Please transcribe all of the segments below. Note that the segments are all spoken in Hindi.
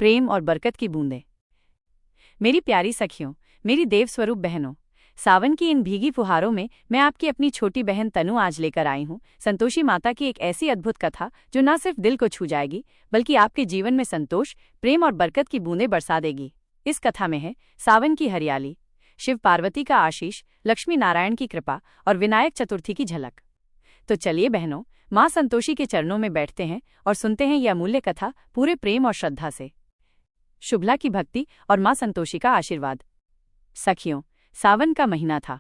प्रेम और बरकत की बूंदें। मेरी प्यारी सखियों, मेरी देव स्वरूप बहनों, सावन की इन भीगी फुहारों में मैं आपकी अपनी छोटी बहन तनु आज लेकर आई हूँ संतोषी माता की एक ऐसी अद्भुत कथा जो न सिर्फ दिल को छू जाएगी बल्कि आपके जीवन में संतोष, प्रेम और बरकत की बूंदें बरसा देगी। इस कथा में है सावन की हरियाली, शिव पार्वती का आशीष, लक्ष्मी नारायण की कृपा और विनायक चतुर्थी की झलक। तो चलिए बहनों, माँ संतोषी के चरणों में बैठते हैं और सुनते हैं यह अमूल्य कथा पूरे प्रेम और श्रद्धा से। शुभला की भक्ति और माँ संतोषी का आशीर्वाद। सखियों, सावन का महीना था।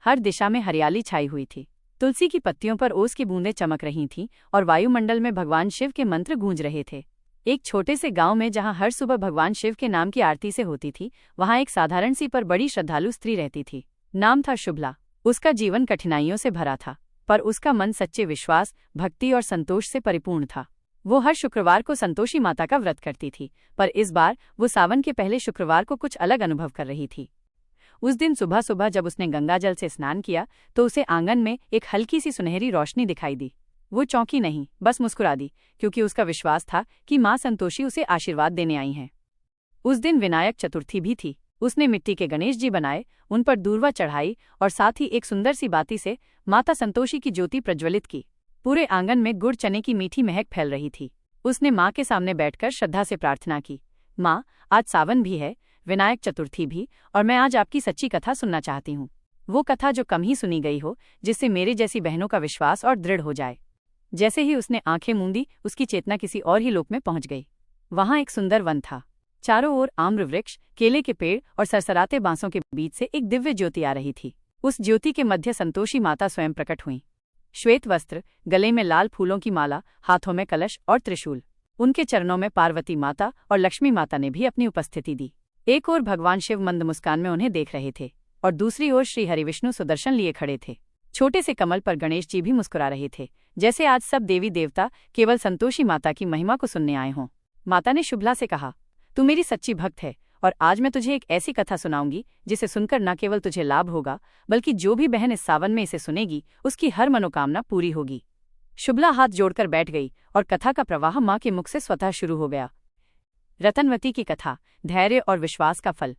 हर दिशा में हरियाली छाई हुई थी। तुलसी की पत्तियों पर ओस की बूंदें चमक रही थीं और वायुमंडल में भगवान शिव के मंत्र गूंज रहे थे। एक छोटे से गांव में जहां हर सुबह भगवान शिव के नाम की आरती से होती थी, वहां एक साधारण सी पर बड़ी श्रद्धालु स्त्री रहती थी। नाम था शुभला। उसका जीवन कठिनाइयों से भरा था, पर उसका मन सच्चे विश्वास, भक्ति और संतोष से परिपूर्ण था। वो हर शुक्रवार को संतोषी माता का व्रत करती थी, पर इस बार वो सावन के पहले शुक्रवार को कुछ अलग अनुभव कर रही थी। उस दिन सुबह सुबह जब उसने गंगाजल से स्नान किया तो उसे आंगन में एक हल्की सी सुनहरी रोशनी दिखाई दी। वो चौंकी नहीं, बस मुस्कुरा दी, क्योंकि उसका विश्वास था कि माँ संतोषी उसे आशीर्वाद देने आई हैं। उस दिन विनायक चतुर्थी भी थी। उसने मिट्टी के गणेश जी बनाए, उन पर दूर्वा चढ़ाई और साथ ही एक सुंदर सी बाती से माता संतोषी की ज्योति प्रज्वलित की। पूरे आंगन में गुड़ चने की मीठी महक फैल रही थी। उसने माँ के सामने बैठकर श्रद्धा से प्रार्थना की, माँ, आज सावन भी है, विनायक चतुर्थी भी, और मैं आज आपकी सच्ची कथा सुनना चाहती हूँ। वो कथा जो कम ही सुनी गई हो, जिससे मेरे जैसी बहनों का विश्वास और दृढ़ हो जाए। जैसे ही उसने आंखें मूंदी, उसकी चेतना किसी और ही लोक में पहुंच गई। वहां एक सुंदर वन था। चारों ओर आम्र वृक्ष, केले के पेड़ और सरसराते बांसों के बीच से एक दिव्य ज्योति आ रही थी। उस ज्योति के मध्य संतोषी माता स्वयं प्रकट हुईं। श्वेत वस्त्र, गले में लाल फूलों की माला, हाथों में कलश और त्रिशूल। उनके चरणों में पार्वती माता और लक्ष्मी माता ने भी अपनी उपस्थिति दी। एक ओर भगवान शिव मंद मुस्कान में उन्हें देख रहे थे और दूसरी ओर श्री हरिविष्णु सुदर्शन लिए खड़े थे। छोटे से कमल पर गणेश जी भी मुस्कुरा रहे थे, जैसे आज सब देवी देवता केवल संतोषी माता की महिमा को सुनने आए हों। माता ने शुभला से कहा, तू मेरी सच्ची भक्त है और आज मैं तुझे एक ऐसी कथा सुनाऊंगी जिसे सुनकर न केवल तुझे लाभ होगा, बल्कि जो भी बहन इस सावन में इसे सुनेगी उसकी हर मनोकामना पूरी होगी। शुभला हाथ जोड़कर बैठ गई और कथा का प्रवाह माँ के मुख से स्वतः शुरू हो गया। रतनवती की कथा, धैर्य और विश्वास का फल।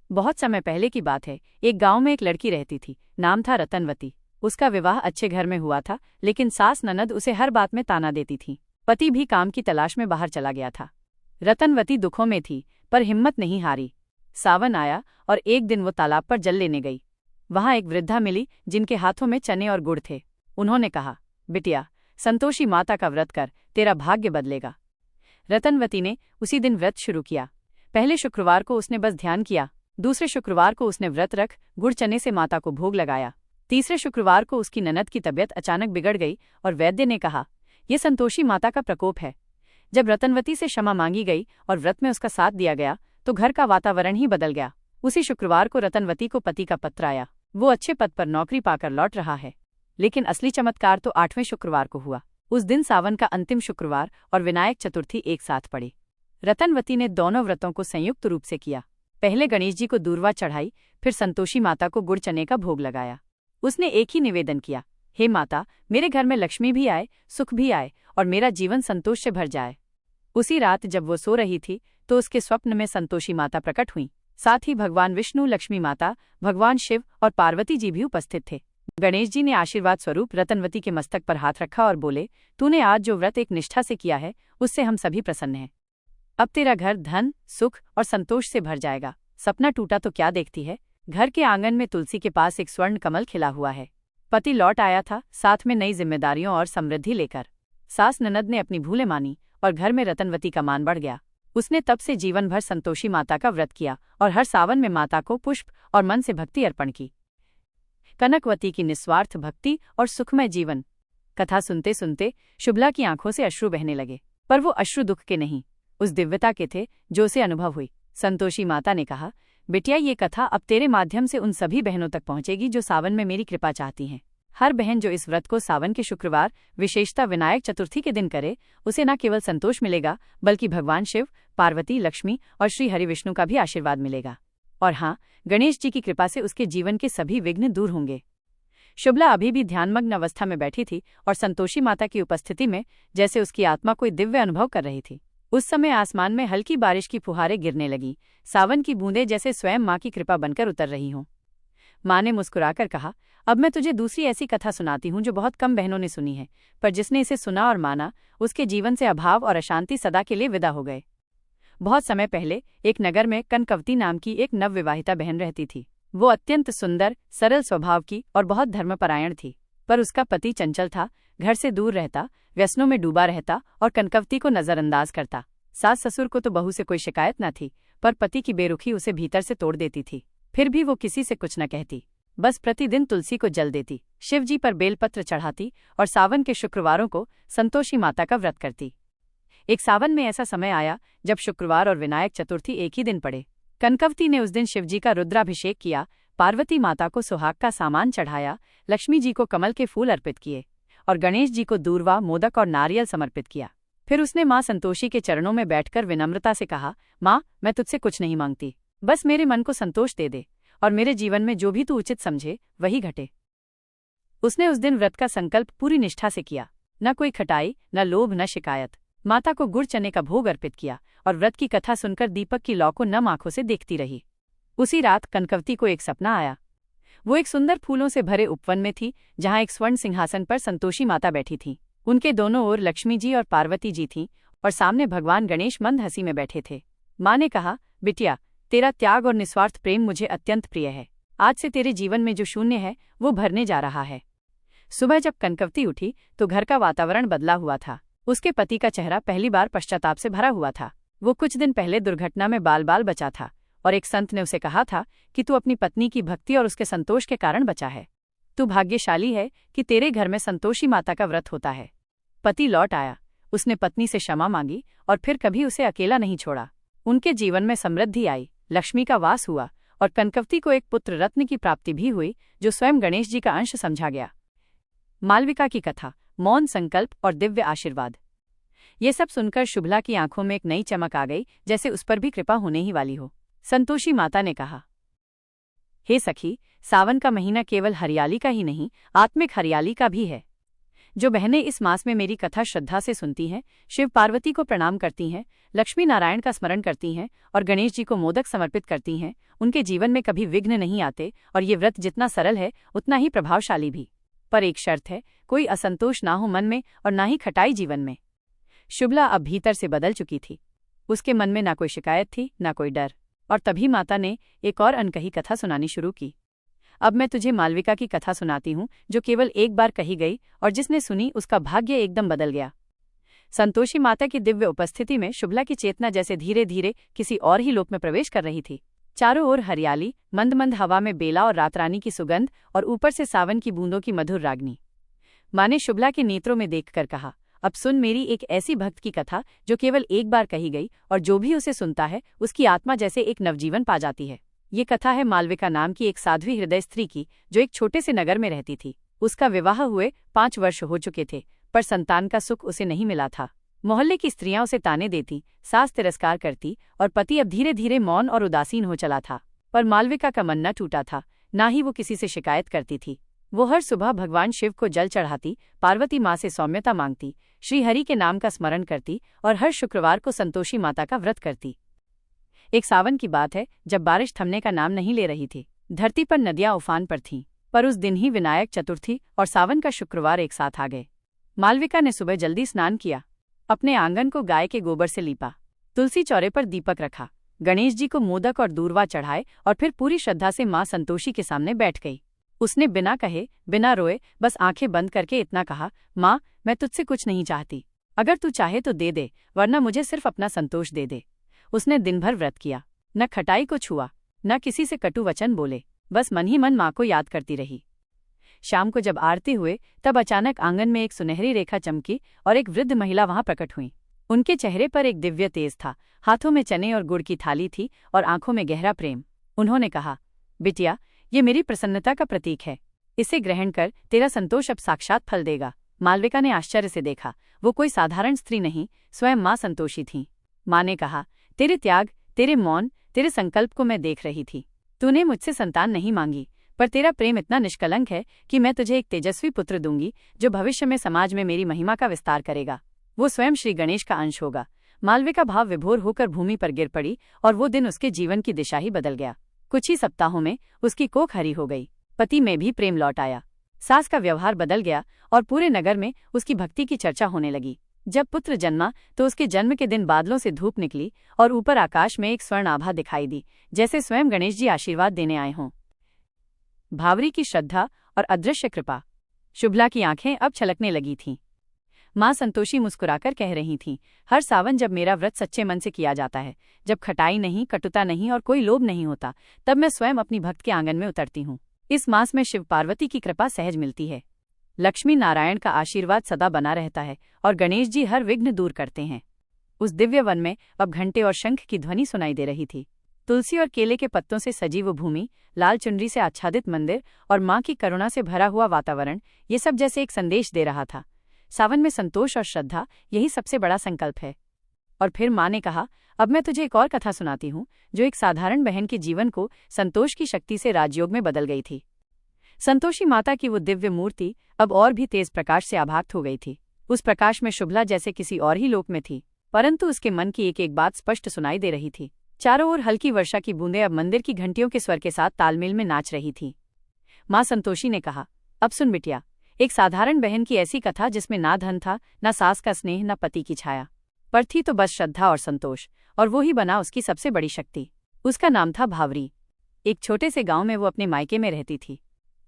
बहुत समय पहले की बात है। एक गांव में एक लड़की रहती थी। नाम था रतनवती। उसका विवाह अच्छे घर में हुआ था, लेकिन सास ननद उसे हर बात में ताना देती थी। पति भी काम की तलाश में बाहर चला गया था। रतनवती दुखों में थी, पर हिम्मत नहीं हारी। सावन आया और एक दिन वो तालाब पर जल लेने गई। वहां एक वृद्धा मिली जिनके हाथों में चने और गुड़ थे। उन्होंने कहा, बिटिया, संतोषी माता का व्रत कर, तेरा भाग्य बदलेगा। रतनवती ने उसी दिन व्रत शुरू किया। पहले शुक्रवार को उसने बस ध्यान किया, दूसरे शुक्रवार को उसने व्रत रख गुड़ चने से माता को भोग लगाया। तीसरे शुक्रवार को उसकी ननद की तबीयत अचानक बिगड़ गई और वैद्य ने कहा, यह संतोषी माता का प्रकोप है। जब रतनवती से क्षमा मांगी गई और व्रत में उसका साथ दिया गया तो घर का वातावरण ही बदल गया। उसी शुक्रवार को रतनवती को पति का पत्र आया। वो अच्छे पद पर नौकरी पाकर लौट रहा है। लेकिन असली चमत्कार तो 8वें शुक्रवार को हुआ। उस दिन सावन का अंतिम शुक्रवार और विनायक चतुर्थी एक साथ पड़े। रतनवती ने दोनों व्रतों को संयुक्त रूप से किया। पहले गणेश जी को दूर्वा चढ़ाई, फिर संतोषी माता को गुड़ चने का भोग लगाया। उसने एक ही निवेदन किया, हे माता, मेरे घर में लक्ष्मी भी आए, सुख भी आए और मेरा जीवन संतोष से भर जाए। उसी रात जब वो सो रही थी तो उसके स्वप्न में संतोषी माता प्रकट हुईं। साथ ही भगवान विष्णु, लक्ष्मी माता, भगवान शिव और पार्वती जी भी उपस्थित थे। गणेश जी ने आशीर्वाद स्वरूप रतनवती के मस्तक पर हाथ रखा और बोले, तूने आज जो व्रत एक निष्ठा से किया है उससे हम सभी प्रसन्न हैं। अब तेरा घर धन, सुख और संतोष से भर जाएगा। सपना टूटा तो क्या देखती है? घर के आंगन में तुलसी के पास एक स्वर्ण कमल खिला हुआ है। पति लौट आया था, साथ में नई जिम्मेदारियों और समृद्धि लेकर। सास ननद ने अपनी भूलें मानी और घर में रतनवती का मान बढ़ गया। उसने तब से जीवन भर संतोषी माता का व्रत किया और हर सावन में माता को पुष्प और मन से भक्ति अर्पण की। कनकवती की निस्वार्थ भक्ति और सुखमय जीवन। कथा सुनते सुनते शुभला की आंखों से अश्रु बहने लगे, पर वो अश्रु दुख के नहीं, उस दिव्यता के थे जो उसे अनुभव हुई। संतोषी माता ने कहा, बिटिया, ये कथा अब तेरे माध्यम से उन सभी बहनों तक पहुंचेगी जो सावन में मेरी कृपा चाहती हैं। हर बहन जो इस व्रत को सावन के शुक्रवार, विशेषतः विनायक चतुर्थी के दिन करे, उसे न केवल संतोष मिलेगा बल्कि भगवान शिव, पार्वती, लक्ष्मी और श्री हरिविष्णु का भी आशीर्वाद मिलेगा। और हाँ, गणेश जी की कृपा से उसके जीवन के सभी विघ्न दूर होंगे। शुभला अभी भी ध्यानमग्न अवस्था में बैठी थी और संतोषी माता की उपस्थिति में जैसे उसकी आत्मा कोई दिव्य अनुभव कर रही थी। उस समय आसमान में हल्की बारिश की फुहारें गिरने लगीं, सावन की बूंदें जैसे स्वयं माँ की कृपा बनकर उतर रही हों। माँ ने मुस्कुराकर कहा, अब मैं तुझे दूसरी ऐसी कथा सुनाती हूँ जो बहुत कम बहनों ने सुनी है, पर जिसने इसे सुना और माना, उसके जीवन से अभाव और अशांति सदा के लिए विदा हो गए। बहुत समय पहले एक नगर में कनकवती नाम की एक नवविवाहिता बहन रहती थी। वो अत्यंत सुंदर, सरल स्वभाव की और बहुत धर्मपरायण थी, पर उसका पति चंचल था, घर से दूर रहता, व्यसनों में डूबा रहता और कनकवती को नजरअंदाज करता। सास ससुर को तो बहू से कोई शिकायत न थी, पर पति की बेरुखी उसे भीतर से तोड़ देती थी। फिर भी वो किसी से कुछ न कहती, बस प्रतिदिन तुलसी को जल देती, शिवजी पर बेलपत्र चढ़ाती और सावन के शुक्रवारों को संतोषी माता का व्रत करती। एक सावन में ऐसा समय आया जब शुक्रवार और विनायक चतुर्थी एक ही दिन पड़े। कनकवती ने उस दिन शिवजी का रुद्राभिषेक किया, पार्वती माता को सुहाग का सामान चढ़ाया, लक्ष्मी जी को कमल के फूल अर्पित किए और गणेश जी को दूर्वा, मोदक और नारियल समर्पित किया। फिर उसने माँ संतोषी के चरणों में बैठकर विनम्रता से कहा, माँ, मैं तुझसे कुछ नहीं मांगती, बस मेरे मन को संतोष दे दे और मेरे जीवन में जो भी तू उचित समझे वही घटे। उसने उस दिन व्रत का संकल्प पूरी निष्ठा से किया, न कोई खटाई, न लोभ, न शिकायत। माता को गुड़ चने का भोग अर्पित किया और व्रत की कथा सुनकर दीपक की लौ को नम आंखों से देखती रही। उसी रात कनकवती को एक सपना आया। वो एक सुंदर फूलों से भरे उपवन में थी, जहां एक स्वर्ण सिंहासन पर संतोषी माता बैठी थीं। उनके दोनों ओर लक्ष्मी जी और पार्वती जी थीं और सामने भगवान गणेश मंद हंसी में बैठे थे। माँ ने कहा, बिटिया, तेरा त्याग और निस्वार्थ प्रेम मुझे अत्यंत प्रिय है। आज से तेरे जीवन में जो शून्य है वो भरने जा रहा है। सुबह जब कनकवती उठी तो घर का वातावरण बदला हुआ था। उसके पति का चेहरा पहली बार पश्चाताप से भरा हुआ था। वो कुछ दिन पहले दुर्घटना में बाल बाल बचा था और एक संत ने उसे कहा था कि तू अपनी पत्नी की भक्ति और उसके संतोष के कारण बचा है। तू भाग्यशाली है कि तेरे घर में संतोषी माता का व्रत होता है। पति लौट आया, उसने पत्नी से क्षमा मांगी और फिर कभी उसे अकेला नहीं छोड़ा। उनके जीवन में समृद्धि आई, लक्ष्मी का वास हुआ और कनकवती को एक पुत्र रत्न की प्राप्ति भी हुई, जो स्वयं गणेश जी का अंश समझा गया। मालविका की कथा, मौन संकल्प और दिव्य आशीर्वाद। ये सब सुनकर शुभला की आंखों में एक नई चमक आ गई, जैसे उस पर भी कृपा होने ही वाली हो। संतोषी माता ने कहा, हे सखी, सावन का महीना केवल हरियाली का ही नहीं, आत्मिक हरियाली का भी है। जो बहनें इस मास में मेरी कथा श्रद्धा से सुनती हैं, शिव पार्वती को प्रणाम करती हैं, लक्ष्मी नारायण का स्मरण करती हैं और गणेश जी को मोदक समर्पित करती हैं, उनके जीवन में कभी विघ्न नहीं आते और ये व्रत जितना सरल है उतना ही प्रभावशाली भी। पर एक शर्त है, कोई असंतोष ना हो मन में और ना ही खटाई जीवन में। शुभला अब भीतर से बदल चुकी थी। उसके मन में ना कोई शिकायत थी, ना कोई डर। और तभी माता ने एक और अनकही कथा सुनानी शुरू की। अब मैं तुझे मालविका की कथा सुनाती हूँ, जो केवल एक बार कही गई और जिसने सुनी उसका भाग्य एकदम बदल गया। संतोषी माता की दिव्य उपस्थिति में शुभला की चेतना जैसे धीरे धीरे किसी और ही लोक में प्रवेश कर रही थी। चारों ओर हरियाली, मंद मंद हवा में बेला और रातरानी की सुगंध और ऊपर से सावन की बूंदों की मधुर रागनी। माँ ने शुभला के नेत्रों में देखकर कहा, अब सुन मेरी एक ऐसी भक्त की कथा जो केवल एक बार कही गई और जो भी उसे सुनता है उसकी आत्मा जैसे एक नवजीवन पा जाती है। ये कथा है मालविका नाम की एक साध्वी हृदय स्त्री की, जो एक छोटे से नगर में रहती थी। उसका विवाह हुए 5 वर्ष हो चुके थे, पर संतान का सुख उसे नहीं मिला था। मोहल्ले की स्त्रियां उसे ताने देती, सास तिरस्कार करती और पति अब धीरे धीरे मौन और उदासीन हो चला था। पर मालविका का मन न टूटा था, ना ही वो किसी से शिकायत करती थी। वो हर सुबह भगवान शिव को जल चढ़ाती, पार्वती माँ से सौम्यता मांगती, श्रीहरि के नाम का स्मरण करती और हर शुक्रवार को संतोषी माता का व्रत करती। एक सावन की बात है, जब बारिश थमने का नाम नहीं ले रही थी। धरती पर नदियां उफान पर थीं, पर उस दिन ही विनायक चतुर्थी और सावन का शुक्रवार एक साथ आ गए। मालविका ने सुबह जल्दी स्नान किया, अपने आंगन को गाय के गोबर से लीपा, तुलसी चौरे पर दीपक रखा, गणेश जी को मोदक और दूर्वा चढ़ाए और फिर पूरी श्रद्धा से माँ संतोषी के सामने बैठ गई। उसने बिना कहे, बिना रोए, बस आंखें बंद करके इतना कहा, माँ, मैं तुझसे कुछ नहीं चाहती। अगर तू चाहे तो दे दे, वरना मुझे सिर्फ अपना संतोष दे दे। उसने दिन भर व्रत किया, न खटाई को छुआ, न किसी से कटु वचन बोले, बस मन ही मन माँ को याद करती रही। शाम को जब आरती हुए तब अचानक आंगन में एक सुनहरी रेखा चमकी और एक वृद्ध महिला वहां प्रकट हुई। उनके चेहरे पर एक दिव्य तेज था, हाथों में चने और गुड़ की थाली थी और आंखों में गहरा प्रेम। उन्होंने कहा, बिटिया, ये मेरी प्रसन्नता का प्रतीक है, इसे ग्रहण कर, तेरा संतोष अब साक्षात फल देगा। मालविका ने आश्चर्य से देखा, वो कोई साधारण स्त्री नहीं, स्वयं माँ संतोषी थीं। माँ ने कहा, तेरे त्याग, तेरे मौन, तेरे संकल्प को मैं देख रही थी। तूने मुझसे संतान नहीं मांगी, पर तेरा प्रेम इतना निष्कलंक है कि मैं तुझे एक तेजस्वी पुत्र दूंगी, जो भविष्य में समाज में मेरी महिमा का विस्तार करेगा। वो स्वयं श्री गणेश का अंश होगा। मालविका भाव विभोर होकर भूमि पर गिर पड़ी और वो दिन उसके जीवन की दिशा ही बदल गया। कुछ ही सप्ताहों में उसकी कोख हरी हो गई, पति में भी प्रेम लौट आया, सास का व्यवहार बदल गया और पूरे नगर में उसकी भक्ति की चर्चा होने लगी। जब पुत्र जन्मा तो उसके जन्म के दिन बादलों से धूप निकली और ऊपर आकाश में एक स्वर्ण आभा दिखाई दी, जैसे स्वयं गणेश जी आशीर्वाद देने आए हों। भावरी की श्रद्धा और अदृश्य कृपा। शुभला की आंखें अब छलकने लगी थीं। माँ संतोषी मुस्कुराकर कह रही थीं, हर सावन जब मेरा व्रत सच्चे मन से किया जाता है, जब खटाई नहीं, कटुता नहीं और कोई लोभ नहीं होता, तब मैं स्वयं अपनी भक्त के आंगन में उतरती हूँ। इस मास में शिव पार्वती की कृपा सहज मिलती है, लक्ष्मी नारायण का आशीर्वाद सदा बना रहता है और गणेश जी हर विघ्न दूर करते हैं। उस दिव्य वन में अब घंटे और शंख की ध्वनि सुनाई दे रही थी। तुलसी और केले के पत्तों से सजी वो भूमि, लाल चुनरी से आच्छादित मंदिर और माँ की करुणा से भरा हुआ वातावरण, ये सब जैसे एक संदेश दे रहा था। सावन में संतोष और श्रद्धा, यही सबसे बड़ा संकल्प है। और फिर माँ ने कहा, अब मैं तुझे एक और कथा सुनाती हूँ, जो एक साधारण बहन के जीवन को संतोष की शक्ति से राजयोग में बदल गई थी। संतोषी माता की वो दिव्य मूर्ति अब और भी तेज प्रकाश से आभाक्त हो गई थी। उस प्रकाश में शुभला जैसे किसी और ही लोक में थी, परंतु उसके मन की एक एक बात स्पष्ट सुनाई दे रही थी। चारों ओर हल्की वर्षा की बूंदें अब मंदिर की घंटियों के स्वर के साथ तालमेल में नाच रही थीं। माँ संतोषी ने कहा, अब सुन बिटिया, एक साधारण बहन की ऐसी कथा जिसमें ना धन था, ना सास का स्नेह, ना पति की छाया, पर थी तो बस श्रद्धा और संतोष, और वो ही बना उसकी सबसे बड़ी शक्ति। उसका नाम था भावरी। एक छोटे से गांव में वो अपने मायके में रहती थी।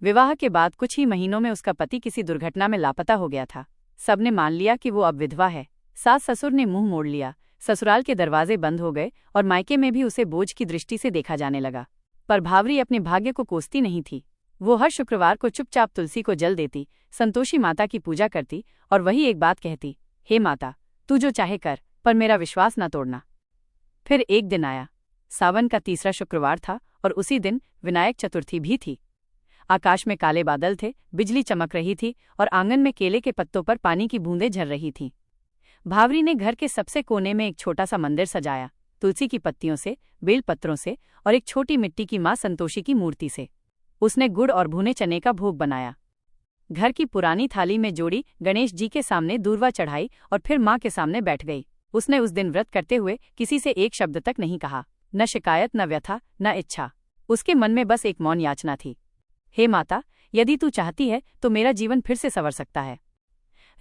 विवाह के बाद कुछ ही महीनों में उसका पति किसी दुर्घटना में लापता हो गया था। सबने मान लिया कि वो अब विधवा है। सास ससुर ने मुंह मोड़ लिया, ससुराल के दरवाजे बंद हो गए और मायके में भी उसे बोझ की दृष्टि से देखा जाने लगा। पर भावरी अपने भाग्य को कोसती नहीं थी। वो हर शुक्रवार को चुपचाप तुलसी को जल देती, संतोषी माता की पूजा करती और वही एक बात कहती, हे माता, तू जो चाहे कर, पर मेरा विश्वास न तोड़ना। फिर एक दिन आया। सावन का तीसरा शुक्रवार था और उसी दिन विनायक चतुर्थी भी थी। आकाश में काले बादल थे, बिजली चमक रही थी और आंगन में केले के पत्तों पर पानी की बूंदें झर रही थीं। भावरी ने घर के सबसे कोने में एक छोटा सा मंदिर सजाया, तुलसी की पत्तियों से, बेल पत्रों से और एक छोटी मिट्टी की माँ संतोषी की मूर्ति से। उसने गुड़ और भुने चने का भोग बनाया। घर की पुरानी थाली में जोड़ी गणेश जी के सामने दूर्वा चढ़ाई और फिर माँ के सामने बैठ गई। उसने उस दिन व्रत करते हुए किसी से एक शब्द तक नहीं कहा, न शिकायत, न व्यथा, न इच्छा। उसके मन में बस एक मौन याचना थी, हे माता, यदि तू चाहती है तो मेरा जीवन फिर से संवर सकता है।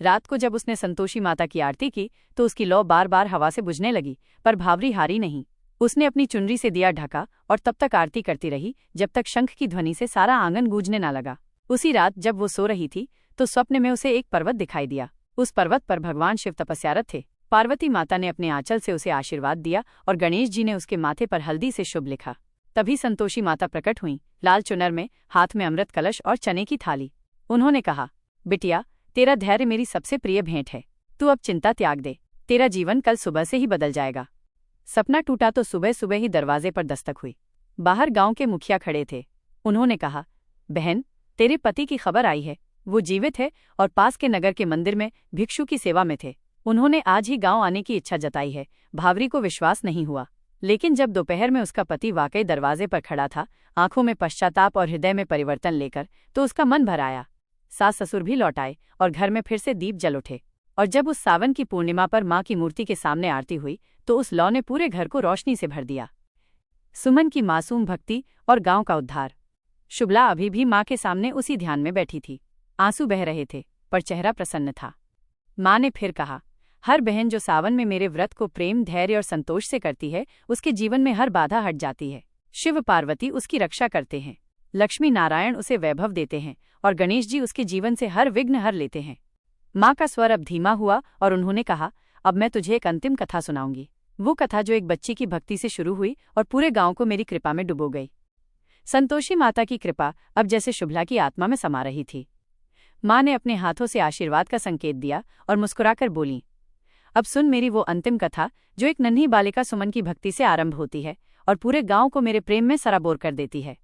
रात को जब उसने संतोषी माता की आरती की तो उसकी लौ बार बार हवा से बुझने लगी, पर भावरी हारी नहीं। उसने अपनी चुनरी से दिया ढका और तब तक आरती करती रही जब तक शंख की ध्वनि से सारा आंगन गूंजने न लगा। उसी रात जब वो सो रही थी तो स्वप्न में उसे एक पर्वत दिखाई दिया। उस पर्वत पर भगवान शिव तपस्यारत थे। पार्वती माता ने अपने आंचल से उसे आशीर्वाद दिया और गणेश जी ने उसके माथे पर हल्दी से शुभ लिखा। तभी संतोषी माता प्रकट हुई, लाल चुनर में, हाथ में अमृत कलश और चने की थाली। उन्होंने कहा, बिटिया, तेरा धैर्य मेरी सबसे प्रिय भेंट है। तू अब चिंता त्याग दे, तेरा जीवन कल सुबह से ही बदल जाएगा। सपना टूटा तो सुबह सुबह ही दरवाजे पर दस्तक हुई। बाहर गांव के मुखिया खड़े थे। उन्होंने कहा, बहन, तेरे पति की खबर आई है। वो जीवित है और पास के नगर के मंदिर में भिक्षु की सेवा में थे। उन्होंने आज ही गांव आने की इच्छा जताई है। भावरी को विश्वास नहीं हुआ, लेकिन जब दोपहर में उसका पति वाकई दरवाजे पर खड़ा था, आंखों में पश्चाताप और हृदय में परिवर्तन लेकर, तो उसका मन भर आया। सास ससुर भी लौट आए और घर में फिर से दीप जल उठे। और जब उस सावन की पूर्णिमा पर माँ की मूर्ति के सामने आरती हुई तो उस लौ ने पूरे घर को रोशनी से भर दिया। सुमन की मासूम भक्ति और गांव का उद्धार। शुभला अभी भी माँ के सामने उसी ध्यान में बैठी थी। आंसू बह रहे थे पर चेहरा प्रसन्न था। माँ ने फिर कहा, हर बहन जो सावन में मेरे व्रत को प्रेम, धैर्य और संतोष से करती है, उसके जीवन में हर बाधा हट जाती है। शिव पार्वती उसकी रक्षा करते हैं, लक्ष्मी नारायण उसे वैभव देते हैं और गणेश जी उसके जीवन से हर विघ्न हर लेते हैं। माँ का स्वर अब धीमा हुआ और उन्होंने कहा, अब मैं तुझे एक अंतिम कथा सुनाऊंगी। वो कथा जो एक बच्ची की भक्ति से शुरू हुई और पूरे गांव को मेरी कृपा में डुबो गई। संतोषी माता की कृपा अब जैसे शुभला की आत्मा में समा रही थी। माँ ने अपने हाथों से आशीर्वाद का संकेत दिया और मुस्कुराकर बोली, अब सुन मेरी वो अंतिम कथा जो एक नन्ही बालिका सुमन की भक्ति से आरंभ होती है और पूरे गांव को मेरे प्रेम में सराबोर कर देती है।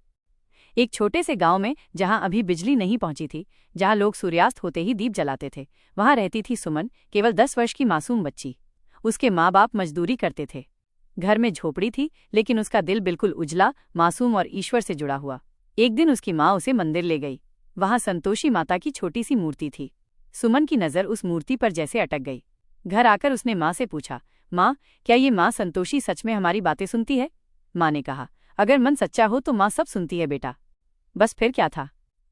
एक छोटे से गांव में, जहां अभी बिजली नहीं पहुंची थी, जहां लोग सूर्यास्त होते ही दीप जलाते थे, वहां रहती थी सुमन, केवल 10 वर्ष की मासूम बच्ची। उसके माँ बाप मजदूरी करते थे। घर में झोपड़ी थी, लेकिन उसका दिल बिल्कुल उजला, मासूम और ईश्वर से जुड़ा हुआ। एक दिन उसकी माँ उसे मंदिर ले गई। वहां संतोषी माता की छोटी सी मूर्ति थी। सुमन की नज़र उस मूर्ति पर जैसे अटक गई। घर आकर उसने माँ से पूछा, माँ, क्या ये माँ संतोषी सच में हमारी बातें सुनती है? माँ ने कहा, अगर मन सच्चा हो तो माँ सब सुनती है बेटा। बस फिर क्या था?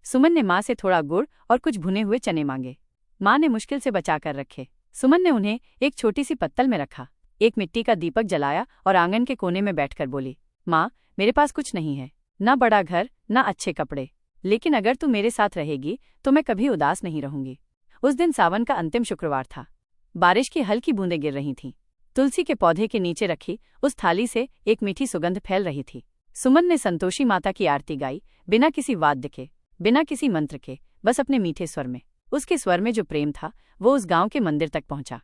सुमन ने माँ से थोड़ा गुड़ और कुछ भुने हुए चने मांगे। माँ ने मुश्किल से बचा कर रखे। सुमन ने उन्हें एक छोटी सी पत्तल में रखा, एक मिट्टी का दीपक जलाया और आंगन के कोने में बैठकर बोली, माँ, मेरे पास कुछ नहीं है, ना बड़ा घर, ना अच्छे कपड़े, लेकिन अगर तू मेरे साथ रहेगी तो मैं कभी उदास नहीं रहूंगी। उस दिन सावन का अंतिम शुक्रवार था। बारिश की हल्की बूंदें गिर रही थीं। तुलसी के पौधे के नीचे रखी उस थाली से एक मीठी सुगंध फैल रही थी। सुमन ने संतोषी माता की आरती गाई, बिना किसी वाद्य के, बिना किसी मंत्र के, बस अपने मीठे स्वर में। उसके स्वर में जो प्रेम था वो उस गांव के मंदिर तक पहुंचा।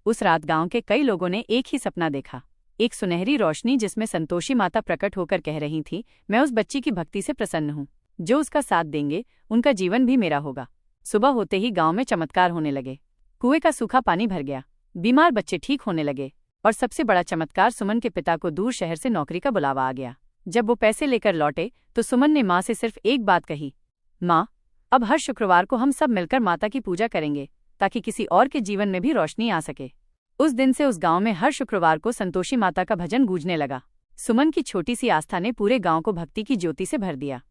उस रात गांव के कई लोगों ने एक ही सपना देखा, एक सुनहरी रोशनी जिसमें संतोषी माता प्रकट होकर कह रही थी, मैं उस बच्ची की भक्ति से प्रसन्न हूँ, जो उसका साथ देंगे उनका जीवन भी मेरा होगा। सुबह होते ही गांव में चमत्कार होने लगे। कुएं का सूखा पानी भर गया, बीमार बच्चे ठीक होने लगे, और सबसे बड़ा चमत्कार, सुमन के पिता को दूर शहर से नौकरी का बुलावा आ गया। जब वो पैसे लेकर लौटे तो सुमन ने माँ से सिर्फ एक बात कही, माँ, अब हर शुक्रवार को हम सब मिलकर माता की पूजा करेंगे ताकि किसी और के जीवन में भी रोशनी आ सके। उस दिन से उस गांव में हर शुक्रवार को संतोषी माता का भजन गूंजने लगा। सुमन की छोटी सी आस्था ने पूरे गांव को भक्ति की ज्योति से भर दिया।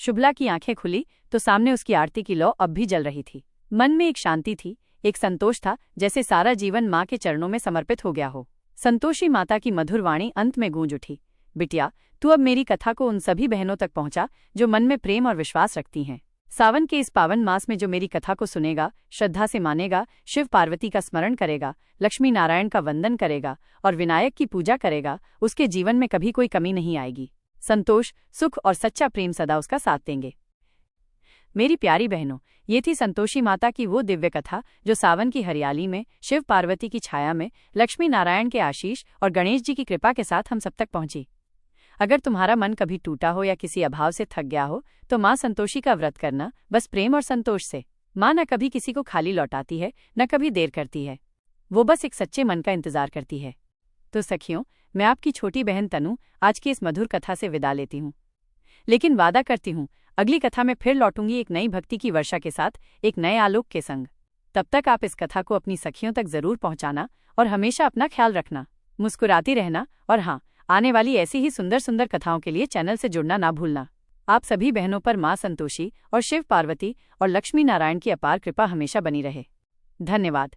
शुभला की आंखें खुली तो सामने उसकी आरती की लौ अब भी जल रही थी। मन में एक शांति थी, एक संतोष था, जैसे सारा जीवन माँ के चरणों में समर्पित हो गया हो। संतोषी माता की मधुर वाणी अंत में गूंज उठी, बिटिया, तू अब मेरी कथा को उन सभी बहनों तक पहुंचा जो मन में प्रेम और विश्वास रखती हैं। सावन के इस पावन मास में जो मेरी कथा को सुनेगा, श्रद्धा से मानेगा, शिव पार्वती का स्मरण करेगा, लक्ष्मी नारायण का वंदन करेगा और विनायक की पूजा करेगा, उसके जीवन में कभी कोई कमी नहीं आएगी। संतोष, सुख और सच्चा प्रेम सदा उसका साथ देंगे। मेरी प्यारी बहनों, ये थी संतोषी माता की वो दिव्य कथा जो सावन की हरियाली में, शिव पार्वती की छाया में, लक्ष्मी नारायण के आशीष और गणेश जी की कृपा के साथ हम सब तक पहुंची। अगर तुम्हारा मन कभी टूटा हो या किसी अभाव से थक गया हो तो माँ संतोषी का व्रत करना, बस प्रेम और संतोष से। माँ न कभी किसी को खाली लौटाती है, न कभी देर करती है, वो बस एक सच्चे मन का इंतजार करती है। तो सखियों, मैं आपकी छोटी बहन तनु आज की इस मधुर कथा से विदा लेती हूँ, लेकिन वादा करती हूँ अगली कथा में फिर लौटूंगी एक नई भक्ति की वर्षा के साथ, एक नए आलोक के संग। तब तक आप इस कथा को अपनी सखियों तक जरूर पहुंचाना और हमेशा अपना ख्याल रखना, मुस्कुराती रहना, और हाँ, आने वाली ऐसी ही सुंदर सुंदर कथाओं के लिए चैनल से जुड़ना ना भूलना। आप सभी बहनों पर माँ संतोषी और शिव पार्वती और लक्ष्मी नारायण की अपार कृपा हमेशा बनी रहे। धन्यवाद।